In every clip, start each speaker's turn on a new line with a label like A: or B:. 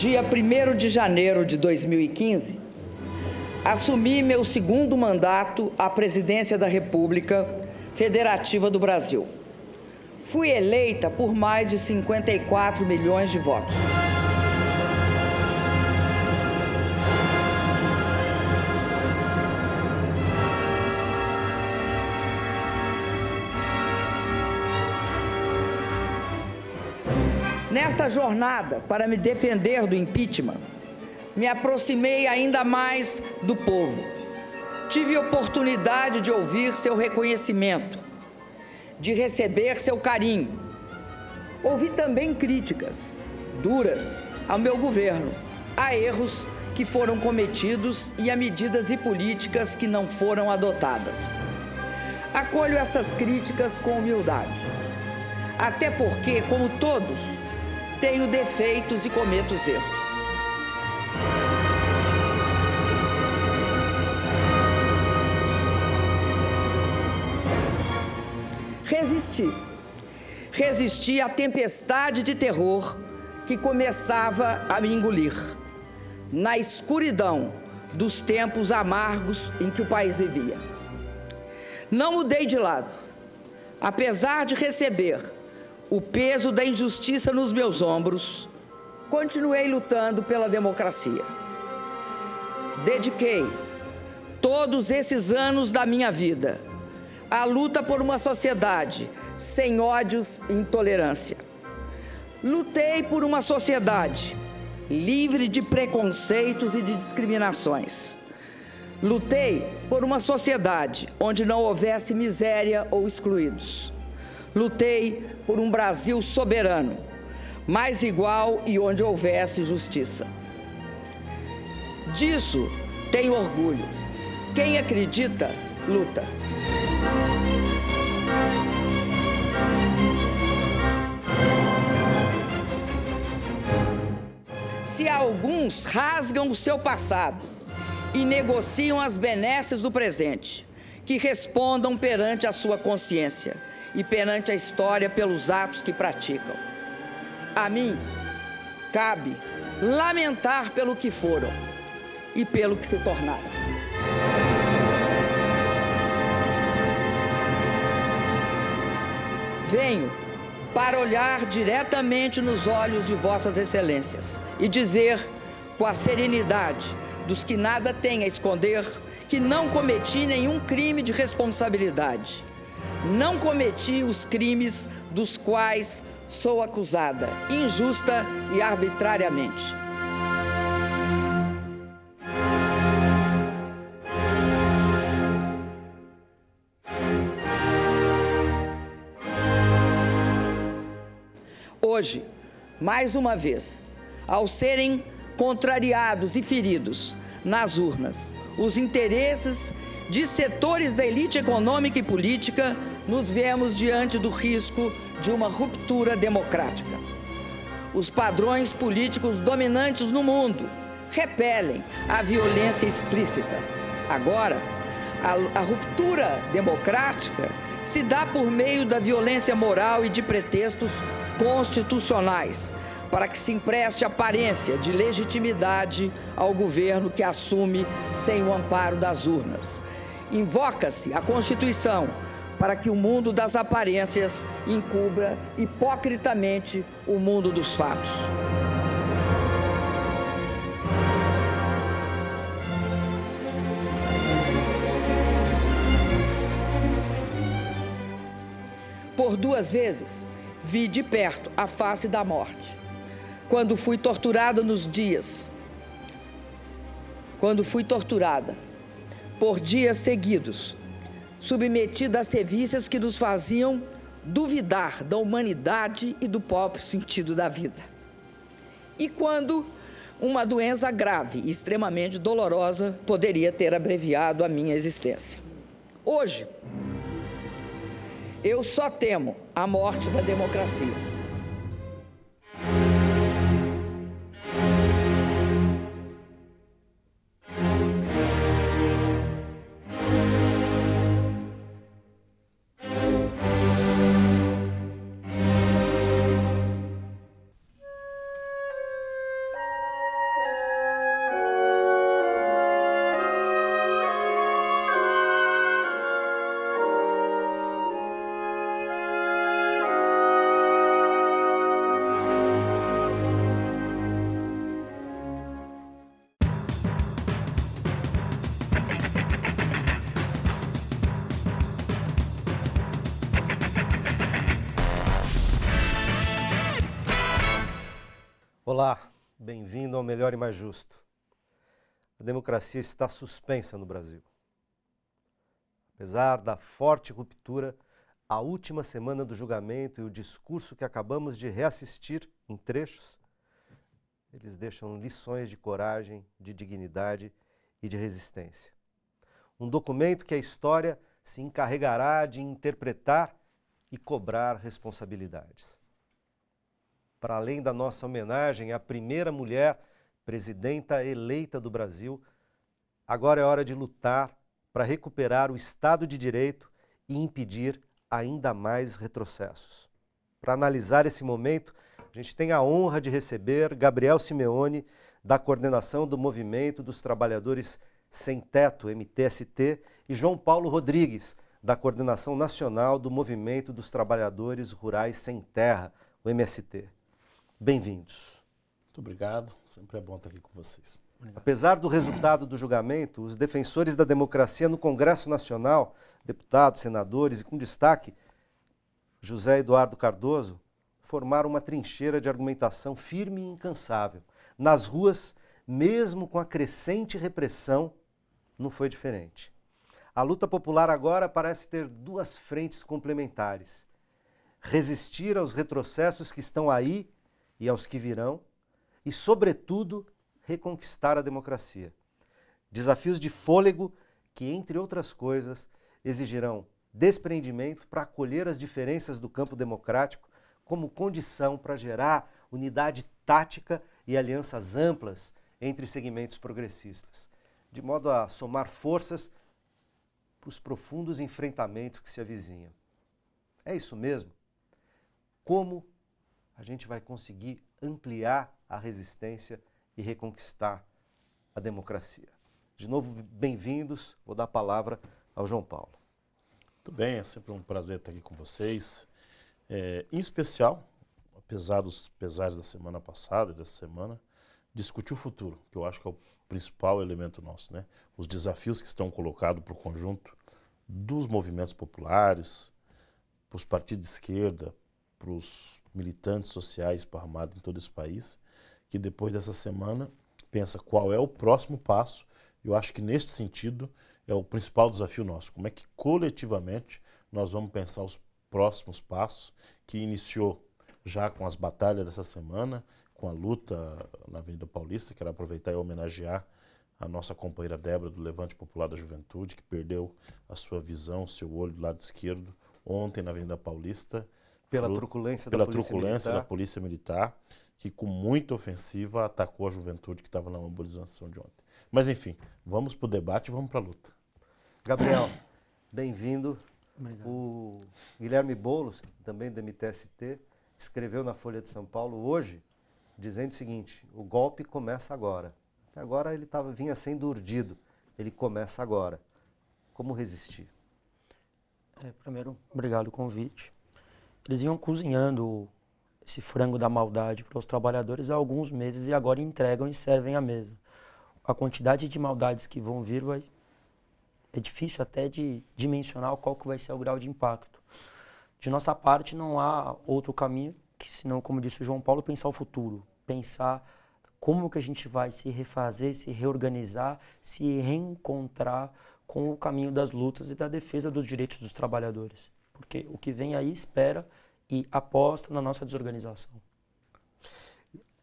A: dia 1º de janeiro de 2015, assumi meu segundo mandato à presidência da República Federativa do Brasil. Fui eleita por mais de 54 milhões de votos. Nesta jornada para me defender do impeachment, me aproximei ainda mais do povo. Tive oportunidade de ouvir seu reconhecimento, de receber seu carinho. Ouvi também críticas duras ao meu governo, a erros que foram cometidos e a medidas e políticas que não foram adotadas. Acolho essas críticas com humildade, até porque, como todos, tenho defeitos e cometo erros. Resisti à tempestade de terror que começava a me engolir, na escuridão dos tempos amargos em que o país vivia. Não mudei de lado, apesar de receber o peso da injustiça nos meus ombros, continuei lutando pela democracia. Dediquei todos esses anos da minha vida à luta por uma sociedade sem ódios e intolerância. Lutei por uma sociedade livre de preconceitos e de discriminações. Lutei por uma sociedade onde não houvesse miséria ou excluídos. Lutei por um Brasil soberano, mais igual e onde houvesse justiça. Disso tenho orgulho. Quem acredita, luta. Se alguns rasgam o seu passado e negociam as benesses do presente, que respondam perante a sua consciência e perante a história pelos atos que praticam. A mim, cabe lamentar pelo que foram e pelo que se tornaram. Venho para olhar diretamente nos olhos de Vossas Excelências e dizer com a serenidade dos que nada têm a esconder que não cometi nenhum crime de responsabilidade. Não cometi os crimes dos quais sou acusada, injusta e arbitrariamente. Hoje, mais uma vez, ao serem contrariados e feridos nas urnas os interesses de setores da elite econômica e política, nos vemos diante do risco de uma ruptura democrática. Os padrões políticos dominantes no mundo repelem a violência explícita. Agora, a ruptura democrática se dá por meio da violência moral e de pretextos constitucionais, para que se empreste aparência de legitimidade ao governo que assume sem o amparo das urnas. Invoca-se a Constituição para que o mundo das aparências encubra hipocritamente o mundo dos fatos. Por 2 vezes, vi de perto a face da morte. Quando fui torturada por dias seguidos, submetida a sevícias que nos faziam duvidar da humanidade e do próprio sentido da vida. E quando uma doença grave e extremamente dolorosa poderia ter abreviado a minha existência. Hoje, eu só temo a morte da democracia.
B: Olá, bem-vindo ao Melhor e Mais Justo. A democracia está suspensa no Brasil. Apesar da forte ruptura, a última semana do julgamento e o discurso que acabamos de reassistir em trechos, eles deixam lições de coragem, de dignidade e de resistência. Um documento que a história se encarregará de interpretar e cobrar responsabilidades. Para além da nossa homenagem à primeira mulher presidenta eleita do Brasil, agora é hora de lutar para recuperar o Estado de Direito e impedir ainda mais retrocessos. Para analisar esse momento, a gente tem a honra de receber Gabriel Simeone, da coordenação do Movimento dos Trabalhadores Sem Teto, MTST, e João Paulo Rodrigues, da coordenação nacional do Movimento dos Trabalhadores Rurais Sem Terra, o MST. Bem-vindos.
C: Muito obrigado, sempre é bom estar aqui com vocês.
B: Apesar do resultado do julgamento, os defensores da democracia no Congresso Nacional, deputados, senadores e com destaque, José Eduardo Cardoso, formaram uma trincheira de argumentação firme e incansável. Nas ruas, mesmo com a crescente repressão, não foi diferente. A luta popular agora parece ter duas frentes complementares: resistir aos retrocessos que estão aí e aos que virão, e, sobretudo, reconquistar a democracia. Desafios de fôlego que, entre outras coisas, exigirão desprendimento para acolher as diferenças do campo democrático como condição para gerar unidade tática e alianças amplas entre segmentos progressistas, de modo a somar forças para os profundos enfrentamentos que se avizinham. É isso mesmo? Como a gente vai conseguir ampliar a resistência e reconquistar a democracia? De novo, bem-vindos. Vou dar a palavra ao João Paulo.
C: Muito bem, é sempre um prazer estar aqui com vocês. Em especial, apesar dos pesares da semana passada e dessa semana, discutir o futuro, que eu acho que é o principal elemento nosso, né? Os desafios que estão colocados para o conjunto dos movimentos populares, para os partidos de esquerda, para os militantes sociais esparramados em todo esse país, que depois dessa semana pensa qual é o próximo passo. Eu acho que neste sentido é o principal desafio nosso. Como é que coletivamente nós vamos pensar os próximos passos, que iniciou já com as batalhas dessa semana, com a luta na Avenida Paulista. Quero aproveitar e homenagear a nossa companheira Débora, do Levante Popular da Juventude, que perdeu a sua visão, seu olho do lado esquerdo, ontem na Avenida Paulista,
B: Pela truculência
C: da Polícia Militar, que com muita ofensiva atacou a juventude que estava na mobilização de ontem. Mas enfim, vamos para o debate e vamos para a luta.
B: Gabriel, bem-vindo.
D: Obrigado.
B: O Guilherme Boulos, também do MTST, escreveu na Folha de São Paulo hoje, dizendo o seguinte: o golpe começa agora. Até agora ele vinha sendo urdido, ele começa agora. Como resistir?
D: Primeiro, obrigado pelo convite. Eles iam cozinhando esse frango da maldade para os trabalhadores há alguns meses e agora entregam e servem à mesa. A quantidade de maldades que vão vir é difícil até de dimensionar qual que vai ser o grau de impacto. De nossa parte, não há outro caminho que, senão, como disse o João Paulo, pensar o futuro. Pensar como que a gente vai se refazer, se reorganizar, se reencontrar com o caminho das lutas e da defesa dos direitos dos trabalhadores. Porque o que vem aí espera e aposta na nossa desorganização.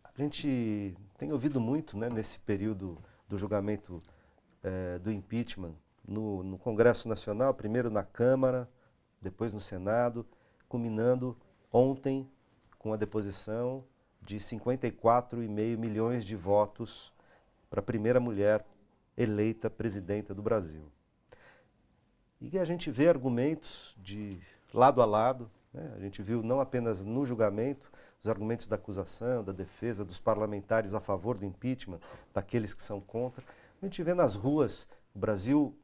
B: A gente tem ouvido muito, né, nesse período do julgamento do impeachment no Congresso Nacional, primeiro na Câmara, depois no Senado, culminando ontem com a deposição de 54,5 milhões de votos para a primeira mulher eleita presidenta do Brasil. E a gente vê argumentos de lado a lado, né? A gente viu não apenas no julgamento os argumentos da acusação, da defesa, dos parlamentares a favor do impeachment, daqueles que são contra. A gente vê nas ruas, o Brasil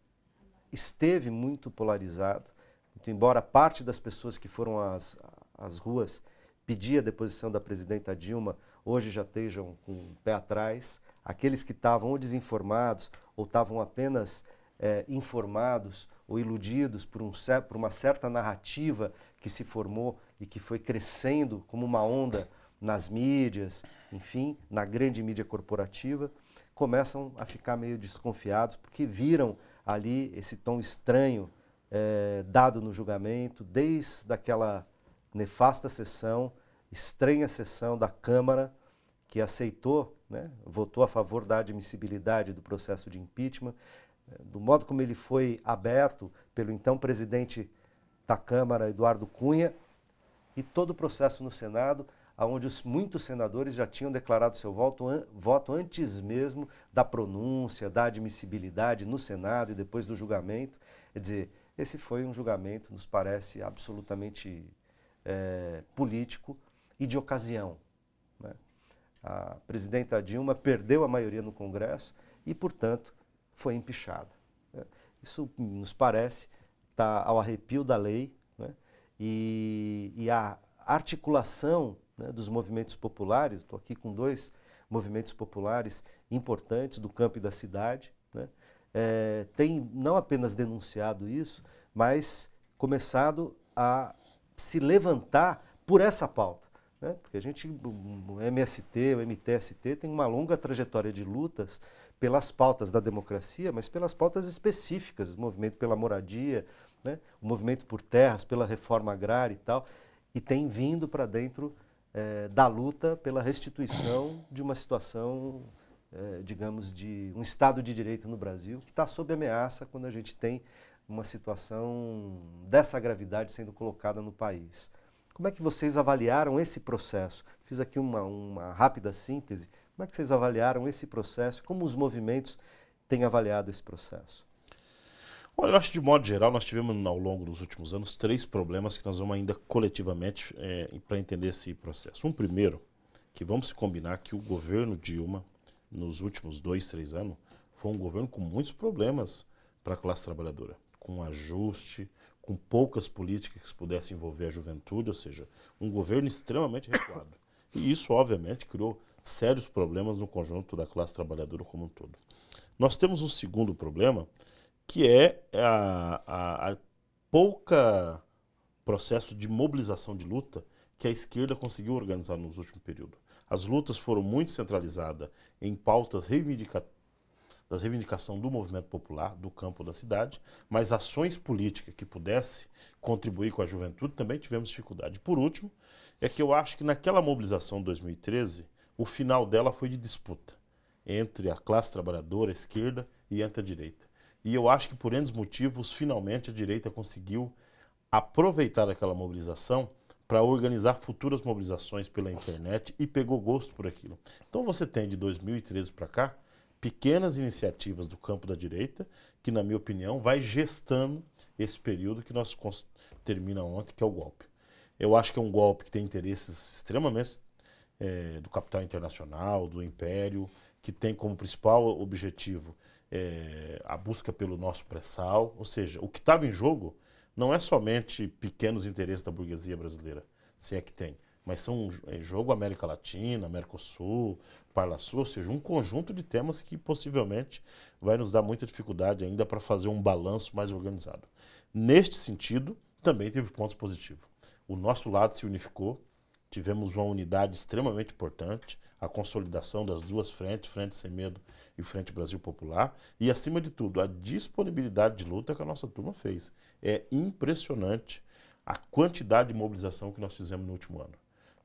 B: esteve muito polarizado, muito embora parte das pessoas que foram às ruas pedir a deposição da presidenta Dilma, hoje já estejam com o pé atrás. Aqueles que estavam ou desinformados ou estavam apenas informados ou iludidos por uma certa narrativa que se formou e que foi crescendo como uma onda nas mídias, enfim, na grande mídia corporativa, começam a ficar meio desconfiados porque viram ali esse tom estranho dado no julgamento, desde aquela nefasta sessão, estranha sessão da Câmara, que aceitou, né, votou a favor da admissibilidade do processo de impeachment, do modo como ele foi aberto pelo então presidente da Câmara, Eduardo Cunha, e todo o processo no Senado, onde muitos senadores já tinham declarado seu voto antes mesmo da pronúncia, da admissibilidade no Senado e depois do julgamento. Quer dizer, esse foi um julgamento, nos parece, absolutamente político e de ocasião, né? A presidenta Dilma perdeu a maioria no Congresso e, portanto, foi empichada, né? Isso nos parece estar ao arrepio da lei, né? E a articulação, né, dos movimentos populares, estou aqui com 2 movimentos populares importantes do campo e da cidade, né? Tem não apenas denunciado isso, mas começado a se levantar por essa pauta, né? Porque o MST, o MTST tem uma longa trajetória de lutas pelas pautas da democracia, mas pelas pautas específicas, o movimento pela moradia, né? O movimento por terras, pela reforma agrária e tal, e tem vindo para dentro da luta pela restituição de uma situação, digamos, de um Estado de Direito no Brasil, que está sob ameaça quando a gente tem uma situação dessa gravidade sendo colocada no país. Como é que vocês avaliaram esse processo? Fiz aqui uma rápida síntese. Como é que vocês avaliaram esse processo? Como os movimentos têm avaliado esse processo?
C: Olha, eu acho que de modo geral nós tivemos ao longo dos últimos anos 3 problemas que nós vamos ainda coletivamente para entender esse processo. Um primeiro, que vamos se combinar que o governo Dilma, nos últimos 2, 3 anos, foi um governo com muitos problemas para a classe trabalhadora, com ajuste, com poucas políticas que pudessem envolver a juventude, ou seja, um governo extremamente recuado. E isso, obviamente, criou sérios problemas no conjunto da classe trabalhadora como um todo. Nós temos um segundo problema, que é a pouca processo de mobilização de luta que a esquerda conseguiu organizar nos últimos períodos. As lutas foram muito centralizadas em pautas da reivindicação do movimento popular, do campo da cidade, mas ações políticas que pudessem contribuir com a juventude também tivemos dificuldade. Por último, é que eu acho que naquela mobilização de 2013, o final dela foi de disputa entre a classe trabalhadora, a esquerda e entre a direita. E eu acho que por N motivos, finalmente a direita conseguiu aproveitar aquela mobilização para organizar futuras mobilizações pela internet e pegou gosto por aquilo. Então você tem de 2013 para cá pequenas iniciativas do campo da direita que, na minha opinião, vai gestando esse período que nós termina ontem, que é o golpe. Eu acho que é um golpe que tem interesses extremamente do capital internacional, do império, que tem como principal objetivo a busca pelo nosso pré-sal, ou seja, o que estava em jogo não é somente pequenos interesses da burguesia brasileira, se é que tem, mas são jogo América Latina, Mercosul, Parlasul, ou seja, um conjunto de temas que possivelmente vai nos dar muita dificuldade ainda para fazer um balanço mais organizado. Neste sentido, também teve pontos positivos. O nosso lado se unificou, tivemos uma unidade extremamente importante, a consolidação das 2 frentes, Frente Sem Medo e Frente Brasil Popular, e, acima de tudo, a disponibilidade de luta que a nossa turma fez. É impressionante a quantidade de mobilização que nós fizemos no último ano.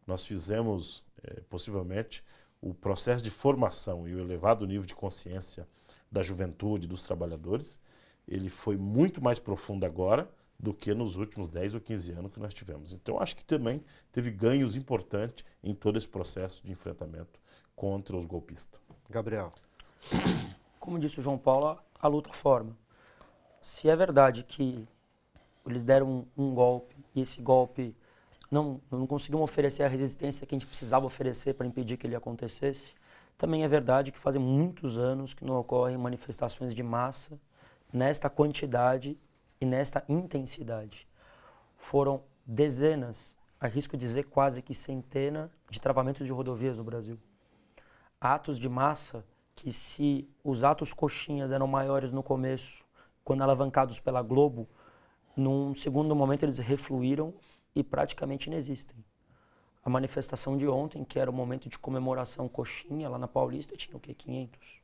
C: Nós fizemos, possivelmente, o processo de formação e o elevado nível de consciência da juventude, dos trabalhadores, ele foi muito mais profundo agora do que nos últimos 10 ou 15 anos que nós tivemos. Então, acho que também teve ganhos importantes em todo esse processo de enfrentamento contra os golpistas.
B: Gabriel.
D: Como disse o João Paulo, a luta forma. Se é verdade que eles deram um golpe e esse golpe não conseguiam oferecer a resistência que a gente precisava oferecer para impedir que ele acontecesse, também é verdade que fazem muitos anos que não ocorrem manifestações de massa nesta quantidade e nesta intensidade. Foram dezenas, arrisco dizer quase que centenas, de travamentos de rodovias no Brasil. Atos de massa que, se os atos coxinhas eram maiores no começo, quando alavancados pela Globo, num segundo momento eles refluíram e praticamente inexistem. A manifestação de ontem, que era o momento de comemoração coxinha lá na Paulista, tinha o quê? 500.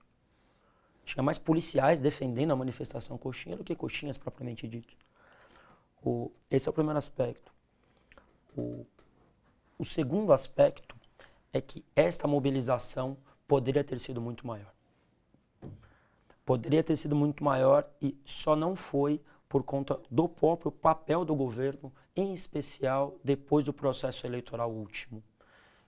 D: Tinha mais policiais defendendo a manifestação coxinha do que coxinhas propriamente dito. Esse é o primeiro aspecto. O segundo aspecto é que esta mobilização poderia ter sido muito maior. Poderia ter sido muito maior e só não foi por conta do próprio papel do governo, em especial depois do processo eleitoral último.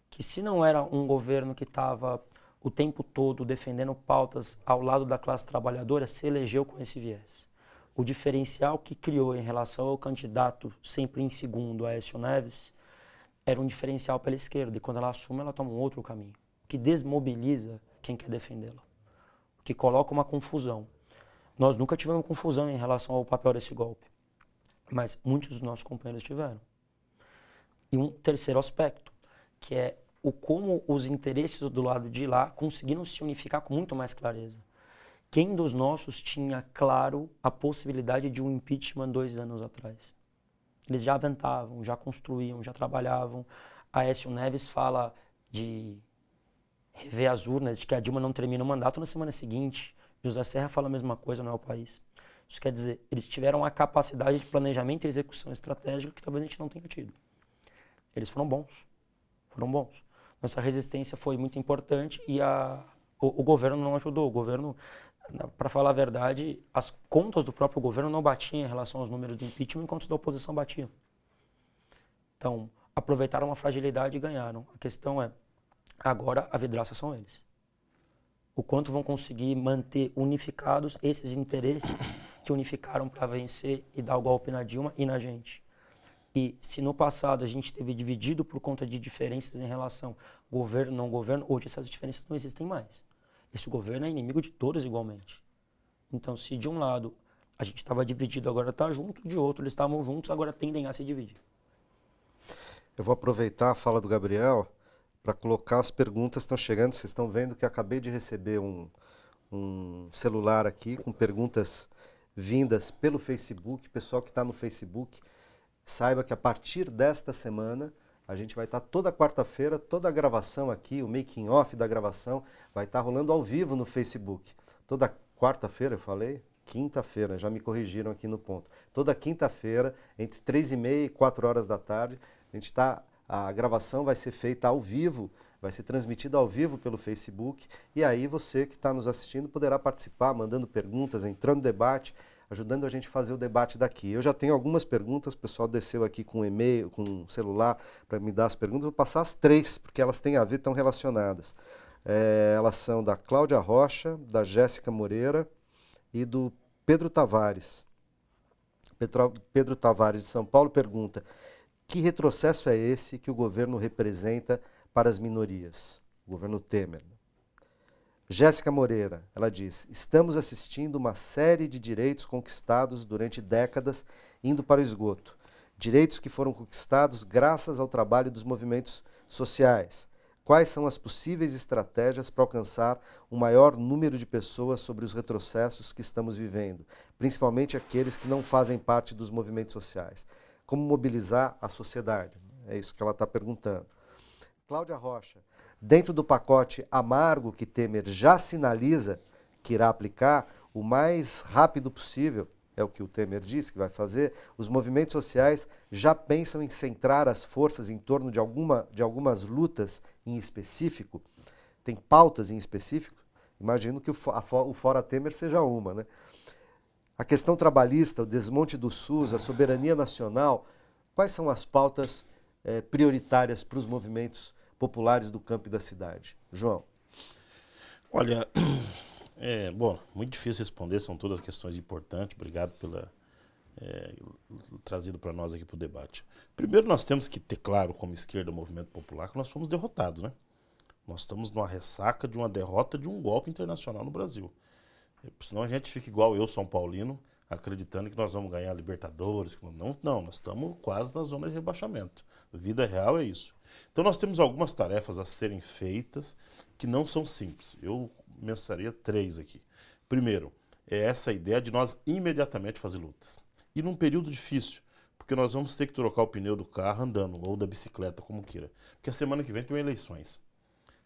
D: Que se não era um governo que estava o tempo todo defendendo pautas ao lado da classe trabalhadora, se elegeu com esse viés. O diferencial que criou em relação ao candidato sempre em segundo, Aécio Neves, era um diferencial pela esquerda. E quando ela assume, ela toma um outro caminho, que desmobiliza quem quer defendê-la, que coloca uma confusão. Nós nunca tivemos confusão em relação ao papel desse golpe, mas muitos dos nossos companheiros tiveram. E um terceiro aspecto, que é o como os interesses do lado de lá conseguiram se unificar com muito mais clareza. Quem dos nossos tinha claro a possibilidade de um impeachment 2 anos atrás? Eles já aventavam, já construíam, já trabalhavam. Aécio Neves fala de rever as urnas, de que a Dilma não termina o mandato na semana seguinte. José Serra fala a mesma coisa no El País. Isso quer dizer, eles tiveram a capacidade de planejamento e execução estratégica que talvez a gente não tenha tido. Eles foram bons. Foram bons. Nossa resistência foi muito importante e o governo não ajudou. O governo, para falar a verdade, as contas do próprio governo não batiam em relação aos números do impeachment, enquanto os da oposição batiam. Então, aproveitaram a fragilidade e ganharam. A questão é, agora a vidraça são eles. O quanto vão conseguir manter unificados esses interesses que unificaram para vencer e dar o golpe na Dilma e na gente. E se no passado a gente teve dividido por conta de diferenças em relação governo, não governo, hoje essas diferenças não existem mais. Esse governo é inimigo de todos igualmente. Então, se de um lado a gente estava dividido, agora está junto, de outro eles estavam juntos, agora tendem a se dividir.
B: Eu vou aproveitar a fala do Gabriel para colocar as perguntas que estão chegando. Vocês estão vendo que eu acabei de receber um celular aqui com perguntas vindas pelo Facebook. Pessoal que está no Facebook, saiba que a partir desta semana a gente vai estar toda quarta-feira, toda a gravação aqui, o making off da gravação vai estar rolando ao vivo no Facebook. Toda quarta-feira, eu falei? Quinta-feira, já me corrigiram aqui no ponto. Toda quinta-feira, entre 3h30 e 4 horas da tarde, a gravação vai ser feita ao vivo, vai ser transmitida ao vivo pelo Facebook, e aí você que está nos assistindo poderá participar, mandando perguntas, entrando no debate, ajudando a gente a fazer o debate daqui. Eu já tenho algumas perguntas, o pessoal desceu aqui com e-mail, com celular, para me dar as perguntas. Vou passar as 3, porque elas têm a ver, estão relacionadas. Elas são da Cláudia Rocha, da Jéssica Moreira e do Pedro Tavares. Pedro Tavares, de São Paulo, pergunta: que retrocesso é esse que o governo representa para as minorias? O governo Temer. Jéssica Moreira, ela diz: estamos assistindo uma série de direitos conquistados durante décadas indo para o esgoto. Direitos que foram conquistados graças ao trabalho dos movimentos sociais. Quais são as possíveis estratégias para alcançar um maior número de pessoas sobre os retrocessos que estamos vivendo, principalmente aqueles que não fazem parte dos movimentos sociais? Como mobilizar a sociedade? É isso que ela está perguntando. Cláudia Rocha: dentro do pacote amargo que Temer já sinaliza que irá aplicar, o mais rápido possível, é o que o Temer disse que vai fazer, os movimentos sociais já pensam em centrar as forças em torno de algumas lutas em específico? Tem pautas em específico? Imagino que o Fora Temer seja uma, né? A questão trabalhista, o desmonte do SUS, a soberania nacional, quais são as pautas prioritárias para os movimentos populares do campo e da cidade? João.
C: Olha, bom, muito difícil responder, são todas questões importantes. Obrigado pela trazido para nós aqui para o debate. Primeiro, nós temos que ter claro, como esquerda, movimento popular, que nós fomos derrotados, né? Nós estamos numa ressaca de uma derrota de um golpe internacional no Brasil. Senão a gente fica igual eu, São Paulino, acreditando que nós vamos ganhar Libertadores. Não, nós estamos quase na zona de rebaixamento. Vida real é isso. Então nós temos algumas tarefas a serem feitas que não são simples. Eu mencionaria 3 aqui. Primeiro, é essa ideia de nós imediatamente fazer lutas. E num período difícil, porque nós vamos ter que trocar o pneu do carro andando, ou da bicicleta, como queira. Porque a semana que vem tem eleições.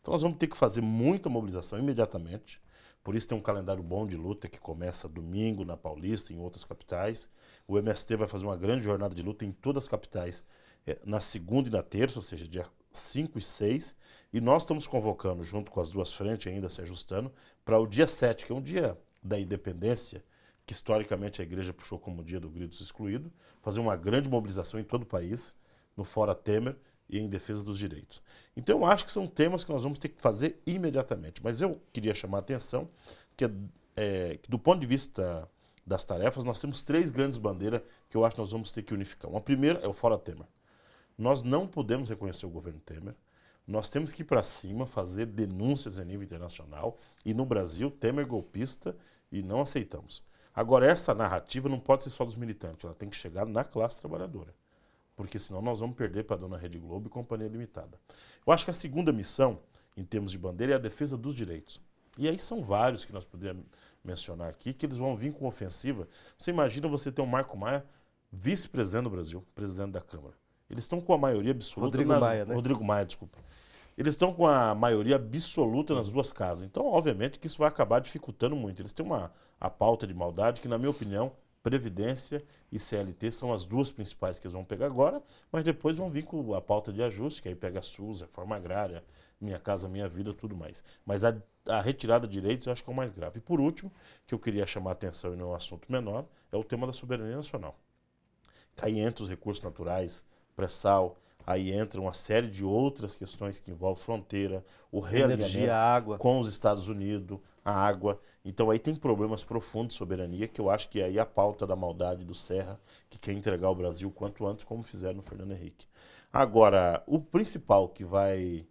C: Então nós vamos ter que fazer muita mobilização imediatamente. Por isso tem um calendário bom de luta que começa domingo na Paulista e em outras capitais. O MST vai fazer uma grande jornada de luta em todas as capitais na segunda e na terça, ou seja, dia 5 e 6. E nós estamos convocando, junto com as duas frentes ainda se ajustando, para o dia 7, que é um dia da independência, que historicamente a igreja puxou como dia do grito dos excluídos, fazer uma grande mobilização em todo o país, no Fora Temer e em defesa dos direitos. Então eu acho que são temas que nós vamos ter que fazer imediatamente. Mas eu queria chamar a atenção que, que do ponto de vista das tarefas, nós temos 3 grandes bandeiras que eu acho que nós vamos ter que unificar. Uma primeira é o Fora Temer. Nós não podemos reconhecer o governo Temer. Nós temos que ir para cima, fazer denúncias a nível internacional. E no Brasil, Temer golpista e não aceitamos. Agora, essa narrativa não pode ser só dos militantes, ela tem que chegar na classe trabalhadora. Porque senão nós vamos perder para a dona Rede Globo e Companhia Limitada. Eu acho que a segunda missão, em termos de bandeira, é a defesa dos direitos. E aí são vários que nós poderíamos mencionar aqui, que eles vão vir com ofensiva. Você imagina você ter um Marco Maia, vice-presidente do Brasil, presidente da Câmara. Eles estão com a maioria absoluta... Rodrigo Maia, desculpa. Eles estão com a maioria absoluta nas duas casas. Então, obviamente, que isso vai acabar dificultando muito. Eles têm a pauta de maldade que, na minha opinião, Previdência e CLT são as duas principais que eles vão pegar agora, mas depois vão vir com a pauta de ajuste, que aí pega a SUS, a reforma agrária, Minha Casa Minha Vida, tudo mais. Mas a retirada de direitos eu acho que é o mais grave. E por último, que eu queria chamar a atenção e não é um assunto menor, é o tema da soberania nacional. Aí entra os recursos naturais, pré-sal, aí entra uma série de outras questões que envolvem fronteira, o realinhamento
B: água
C: com os Estados Unidos, a água. Então aí tem problemas profundos de soberania, que eu acho que é aí a pauta da maldade do Serra, que quer entregar o Brasil quanto antes, como fizeram no Fernando Henrique. Agora, o principal que vai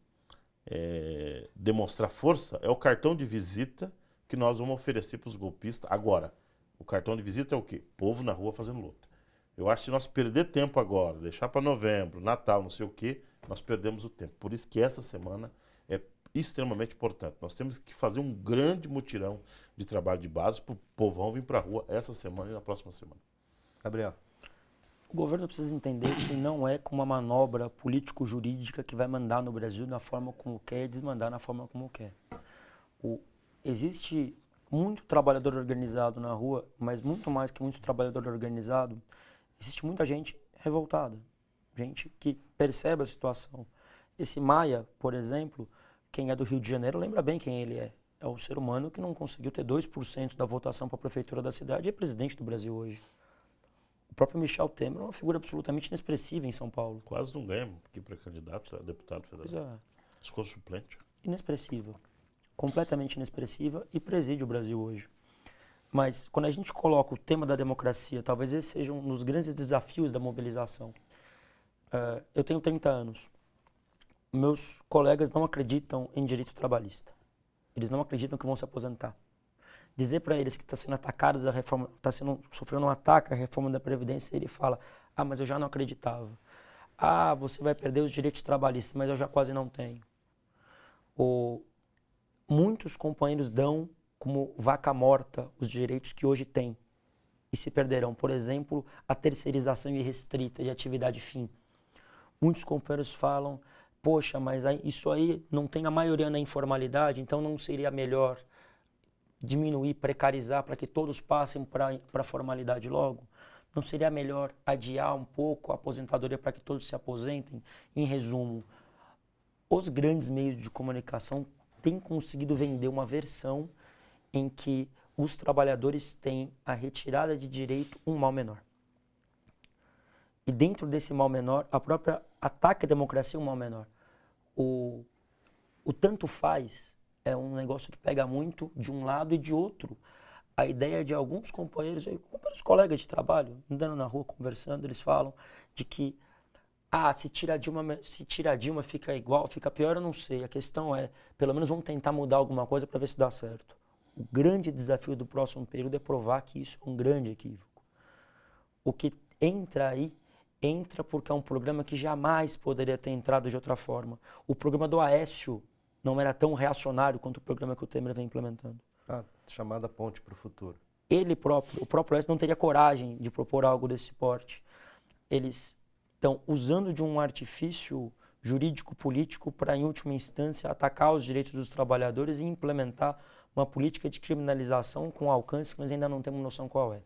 C: demonstrar força é o cartão de visita que nós vamos oferecer para os golpistas. Agora, o cartão de visita é o quê? Povo na rua fazendo luta. Eu acho que se nós perder tempo agora, deixar para novembro, Natal, não sei o quê, nós perdemos o tempo. Por isso que essa semana é extremamente importante. Nós temos que fazer um grande mutirão de trabalho de base para o povão vir para a rua essa semana e na próxima semana.
B: Gabriel.
D: O governo precisa entender que não é com uma manobra político-jurídica que vai mandar no Brasil da forma como quer e desmandar na forma como quer. Existe muito trabalhador organizado na rua, mas muito mais que muito trabalhador organizado, existe muita gente revoltada, gente que percebe a situação. Esse Maia, por exemplo, quem é do Rio de Janeiro lembra bem quem ele é. É o ser humano que não conseguiu ter 2% da votação para a prefeitura da cidade e é presidente do Brasil hoje. O próprio Michel Temer é uma figura absolutamente inexpressiva em São Paulo.
C: Quase não ganha aqui para candidato a deputado federal. Ficou suplente.
D: Inexpressiva. Completamente inexpressiva e preside o Brasil hoje. Mas quando a gente coloca o tema da democracia, talvez esse seja um dos grandes desafios da mobilização. Eu tenho 30 anos. Meus colegas não acreditam em direito trabalhista. Eles não acreditam que vão se aposentar. Dizer para eles que está sendo atacado a reforma, está sofrendo um ataque à reforma da Previdência, ele fala, mas eu já não acreditava. Você vai perder os direitos trabalhistas, mas eu já quase não tenho. Muitos companheiros dão como vaca morta os direitos que hoje têm e se perderão. Por exemplo, a terceirização irrestrita de atividade fim. Muitos companheiros falam, poxa, mas isso aí não tem a maioria na informalidade, então não seria melhor diminuir, precarizar para que todos passem para a formalidade logo? Não seria melhor adiar um pouco a aposentadoria para que todos se aposentem? Em resumo, os grandes meios de comunicação têm conseguido vender uma versão em que os trabalhadores têm a retirada de direito um mal menor. E dentro desse mal menor, a própria ataque à democracia é um mal menor. O tanto faz é um negócio que pega muito de um lado e de outro. A ideia de alguns companheiros colegas de trabalho, andando na rua, conversando, eles falam de que se tira a Dilma fica igual, fica pior, eu não sei. A questão é, pelo menos vamos tentar mudar alguma coisa para ver se dá certo. O grande desafio do próximo período é provar que isso é um grande equívoco. O que entra aí, entra porque é um programa que jamais poderia ter entrado de outra forma. O programa do Aécio não era tão reacionário quanto o programa que o Temer vem implementando.
B: Chamada Ponte para o Futuro.
D: O próprio Aécio não teria coragem de propor algo desse porte. eles estão usando de um artifício jurídico-político para, em última instância, atacar os direitos dos trabalhadores e implementar uma política de criminalização com alcance que nós ainda não temos noção qual é.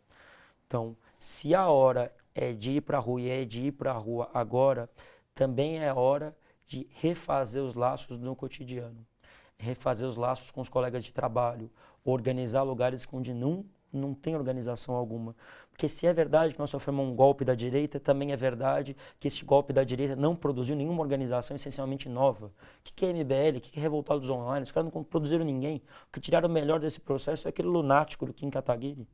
D: Então, se a hora é de ir para a rua e é de ir para a rua agora, também é hora de refazer os laços no cotidiano, refazer os laços com os colegas de trabalho, organizar lugares onde não tem organização alguma. Porque se é verdade que nós sofremos um golpe da direita, também é verdade que esse golpe da direita não produziu nenhuma organização essencialmente nova. O que é MBL? O que é Revoltados Online? Os caras não produziram ninguém. O que tiraram o melhor desse processo foi aquele lunático do Kim Kataguiri.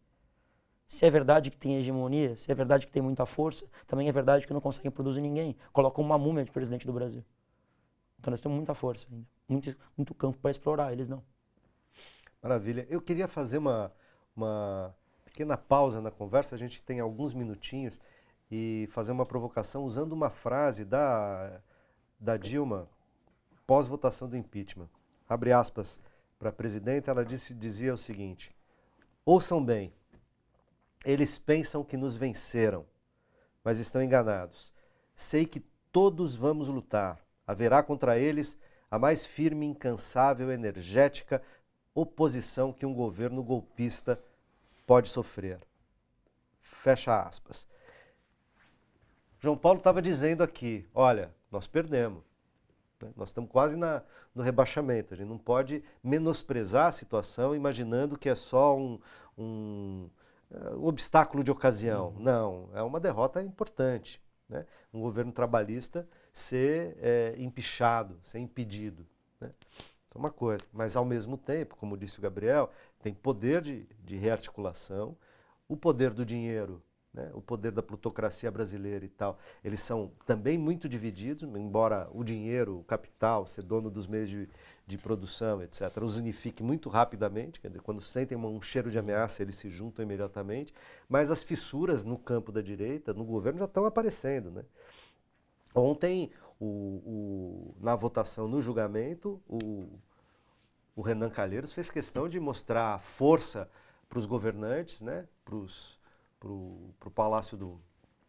D: Se é verdade que tem hegemonia, se é verdade que tem muita força, também é verdade que não conseguem produzir ninguém. Colocam uma múmia de presidente do Brasil. Então nós temos muita força ainda, muito campo para explorar, eles não.
B: Maravilha. Eu queria fazer uma pequena pausa na conversa, a gente tem alguns minutinhos, e fazer uma provocação usando uma frase da Dilma pós-votação do impeachment. Abre aspas para a presidenta, ela dizia o seguinte: ouçam bem, eles pensam que nos venceram, mas estão enganados. Sei que todos vamos lutar. Haverá contra eles a mais firme, incansável, energética oposição que um governo golpista pode sofrer. Fecha aspas. João Paulo estava dizendo aqui, olha, nós perdemos. Nós estamos quase no rebaixamento. A gente não pode menosprezar a situação imaginando que é só um obstáculo de ocasião. Não, é uma derrota importante, né? Um governo trabalhista ser empichado, ser impedido, né? Então, uma coisa, mas ao mesmo tempo, como disse o Gabriel, tem poder de rearticulação, o poder do dinheiro, né? O poder da plutocracia brasileira e tal, eles são também muito divididos, embora o dinheiro, o capital, ser dono dos meios de produção, etc., os unifique muito rapidamente, quer dizer, quando sentem um cheiro de ameaça, eles se juntam imediatamente, mas as fissuras no campo da direita, no governo, já estão aparecendo, né? Ontem, na votação, no julgamento, o Renan Calheiros fez questão de mostrar força para os governantes, né? Para o Palácio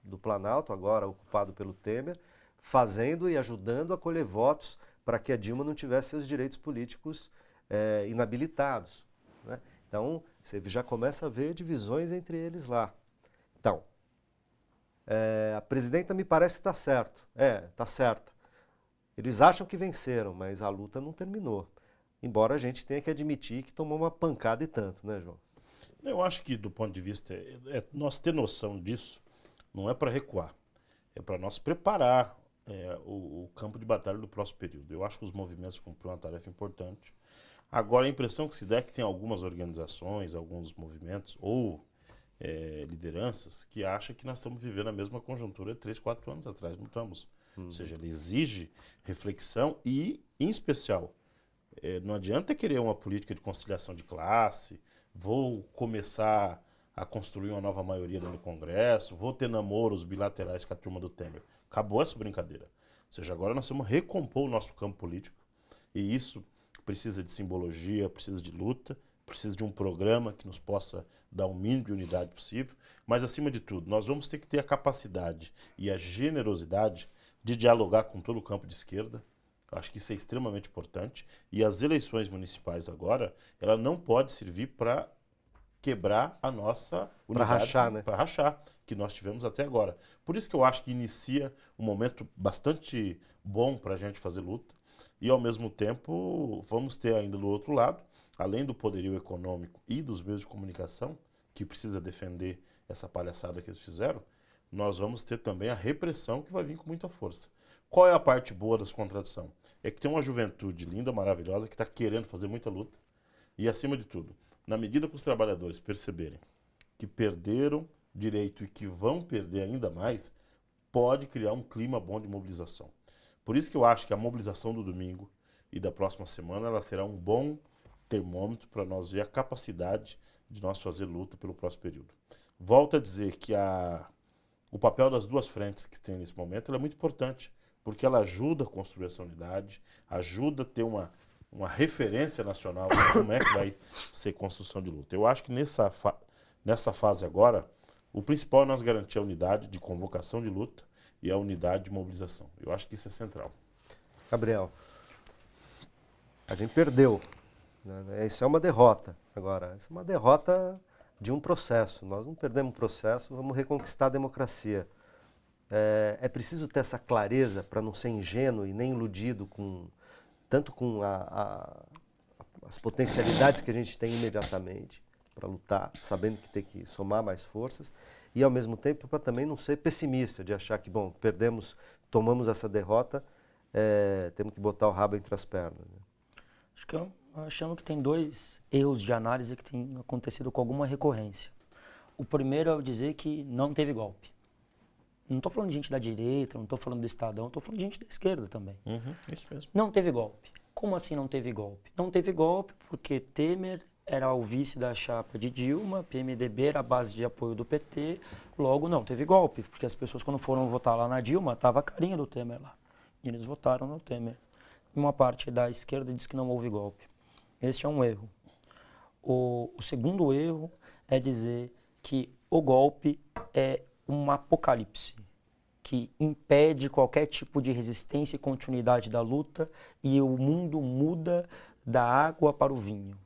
B: do Planalto, agora ocupado pelo Temer, fazendo e ajudando a colher votos para que a Dilma não tivesse seus direitos políticos inabilitados, né? Então, você já começa a ver divisões entre eles lá. Então, a presidenta me parece que está certo. Está certa. Eles acham que venceram, mas a luta não terminou. Embora a gente tenha que admitir que tomou uma pancada e tanto, né, João?
C: Eu acho que, do ponto de vista, nós ter noção disso não é para recuar, é para nós preparar o campo de batalha do próximo período. Eu acho que os movimentos cumpriram uma tarefa importante. Agora, a impressão que se dá é que tem algumas organizações, alguns movimentos ou lideranças que acham que nós estamos vivendo a mesma conjuntura de 3, 4 anos atrás. Não estamos. Ou seja, ele exige reflexão e, em especial, não adianta querer uma política de conciliação de classe, vou começar a construir uma nova maioria no Congresso, vou ter namoros bilaterais com a turma do Temer. Acabou essa brincadeira. Ou seja, agora nós vamos recompor o nosso campo político e isso precisa de simbologia, precisa de luta, precisa de um programa que nos possa dar o mínimo de unidade possível, mas acima de tudo, nós vamos ter que ter a capacidade e a generosidade de dialogar com todo o campo de esquerda. Eu acho que isso é extremamente importante. E as eleições municipais agora, ela não pode servir para quebrar a nossa unidade.
B: Para rachar, né?
C: Para rachar, que nós tivemos até agora. Por isso que eu acho que inicia um momento bastante bom para a gente fazer luta. E, ao mesmo tempo, vamos ter ainda do outro lado, além do poderio econômico e dos meios de comunicação, que precisa defender essa palhaçada que eles fizeram, nós vamos ter também a repressão que vai vir com muita força. Qual é a parte boa dessa contradição? É que tem uma juventude linda, maravilhosa, que está querendo fazer muita luta. E, acima de tudo, na medida que os trabalhadores perceberem que perderam direito e que vão perder ainda mais, pode criar um clima bom de mobilização. Por isso que eu acho que a mobilização do domingo e da próxima semana ela será um bom termômetro para nós ver a capacidade de nós fazer luta pelo próximo período. Volto a dizer que o papel das duas frentes que tem nesse momento é muito importante, porque ela ajuda a construir essa unidade, ajuda a ter uma referência nacional de como é que vai ser construção de luta. Eu acho que nessa fase agora, O principal é nós garantir a unidade de convocação de luta e a unidade de mobilização. Eu acho que isso é central.
B: Gabriel, a gente perdeu, né? Isso é uma derrota. Agora, isso é uma derrota de um processo. Nós não perdemos o processo, vamos reconquistar a democracia. É preciso ter essa clareza para não ser ingênuo e nem iludido tanto com as potencialidades que a gente tem imediatamente para lutar, sabendo que tem que somar mais forças, e ao mesmo tempo para também não ser pessimista, de achar que, bom, tomamos essa derrota, temos que botar o rabo entre as pernas. Né?
D: Acho que eu chamo que tem 2 erros de análise que têm acontecido com alguma recorrência. O primeiro é eu dizer que não teve golpe. Não estou falando de gente da direita, não estou falando do Estadão, estou falando de gente da esquerda também.
C: Isso mesmo.
D: Não teve golpe. Como assim não teve golpe? Não teve golpe porque Temer era o vice da chapa de Dilma, PMDB era a base de apoio do PT, logo não teve golpe, porque as pessoas quando foram votar lá na Dilma, estava a carinha do Temer lá. E eles votaram no Temer. E uma parte da esquerda diz que não houve golpe. Este é um erro. O segundo erro é dizer que o golpe é um apocalipse que impede qualquer tipo de resistência e continuidade da luta e o mundo muda da água para o vinho.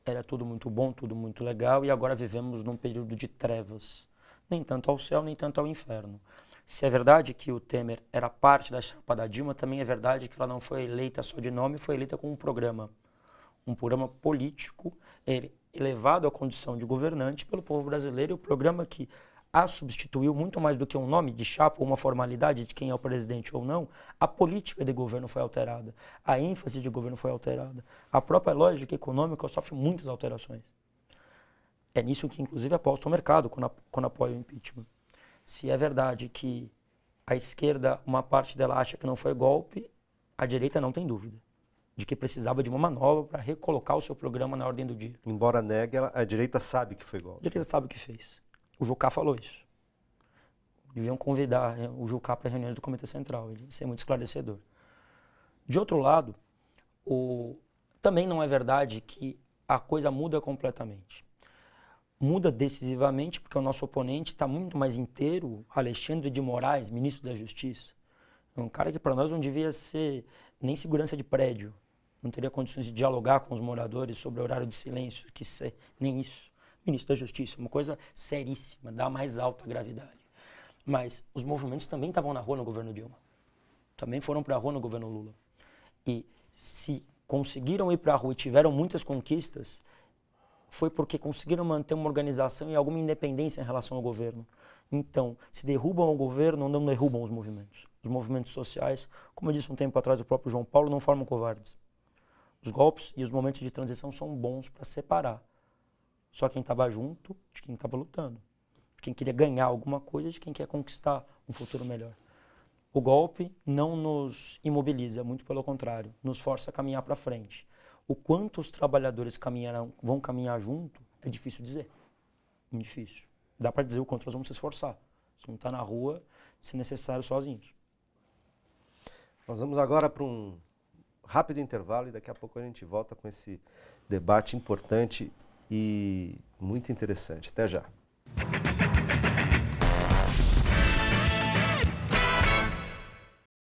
D: Era tudo muito bom, tudo muito legal e agora vivemos num período de trevas. Nem tanto ao céu, nem tanto ao inferno. Se é verdade que o Temer era parte da chapa da Dilma, também é verdade que ela não foi eleita só de nome, foi eleita com um programa político elevado à condição de governante pelo povo brasileiro, e o programa que a substituiu muito mais do que um nome de chapa ou uma formalidade de quem é o presidente ou não, a política de governo foi alterada, a ênfase de governo foi alterada, a própria lógica econômica sofre muitas alterações. É nisso que inclusive aposta o mercado quando apoia o impeachment. Se é verdade que a esquerda, uma parte dela acha que não foi golpe, a direita não tem dúvida de que precisava de uma manobra para recolocar o seu programa na ordem do dia.
B: Embora negue, a direita sabe que foi golpe.
D: A direita sabe o que fez. O Jucá falou isso. Deviam convidar o Jucá para reuniões do Comitê Central, ele ia ser muito esclarecedor. De outro lado, também não é verdade que a coisa muda completamente. Muda decisivamente porque o nosso oponente está muito mais inteiro, Alexandre de Moraes, ministro da Justiça. É um cara que para nós não devia ser nem segurança de prédio, não teria condições de dialogar com os moradores sobre horário de silêncio, nem isso. Ministro da Justiça, uma coisa seríssima, da mais alta gravidade. Mas os movimentos também estavam na rua no governo Dilma. Também foram para a rua no governo Lula. E se conseguiram ir para a rua e tiveram muitas conquistas, foi porque conseguiram manter uma organização e alguma independência em relação ao governo. Então, se derrubam o governo, não derrubam os movimentos. Os movimentos sociais, como eu disse um tempo atrás, o próprio João Paulo, não formam covardes. Os golpes e os momentos de transição são bons para separar só quem estava junto de quem estava lutando, de quem queria ganhar alguma coisa, de quem quer conquistar um futuro melhor. O golpe não nos imobiliza, muito pelo contrário, nos força a caminhar para frente. O quanto os trabalhadores vão caminhar junto é difícil dizer, muito difícil. Dá para dizer o quanto nós vamos se esforçar, se não está na rua, se necessário, sozinhos.
B: Nós vamos agora para um rápido intervalo e daqui a pouco a gente volta com esse debate importante e muito interessante. Até já.